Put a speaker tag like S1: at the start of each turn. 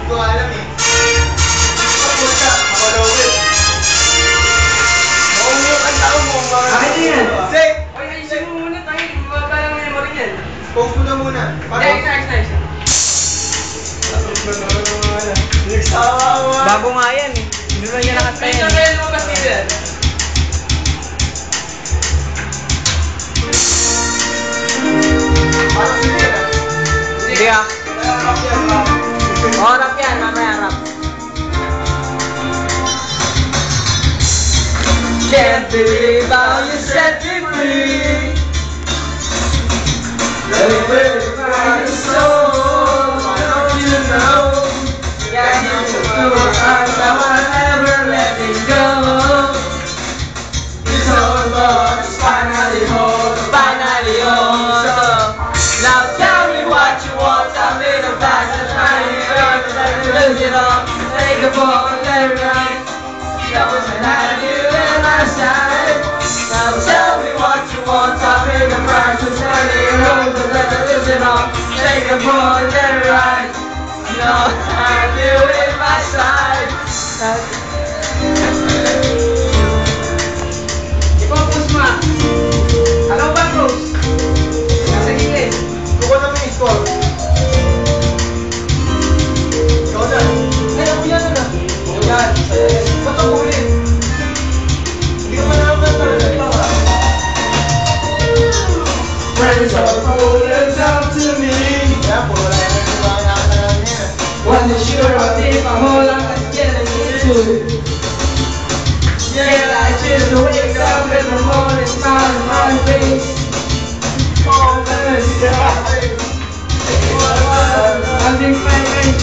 S1: ko alam eh. Kapunta, ako daw eh. Maong yung kanta ko mo.
S2: Bakit yan?
S1: Sek!
S3: Ay, ayusin mo muna tayo. Mabalang mo yung mo rin yan.
S1: Post mo na muna.
S3: Next.
S2: Bago nga yan eh. Hindi na niya nakanta yan.
S3: Minsan kayo lumabas dito yan.
S1: Parang sige na.
S2: Hindi ah.
S1: Rap yan, rap.
S2: Oh, rap yan. Mamaya rap. Can't believe how you set me free. Let me break my soul. Don't you know? Yeah, you know I will never let it go. It's all about finally home. So now tell me what you want. I'm in a fast and trying to lose it all. Take a fall and let it run. That was when I had you in my side. Now tell me what you want. I'm in a fast and trying to lose it all. Take a fall and let it run. You know I had you in my side.
S3: I-focus mo ah. Ano ba, Rose? Nasa gilid.
S1: Buko na may score. Ikaw na.
S3: Ay, ako yan na.
S1: Yan. Ba't ako ulit? Hindi ko malaman talaga. Ikaw ah.
S2: Friends are holding down to me.
S1: Kaya puro lang yung nagsibahan na katalan niya.
S2: Wasn't sure I'd take my whole life getting into it. Yeah, I just wake up in the morning, smile on my face. Oh man, yeah. I've been fighting.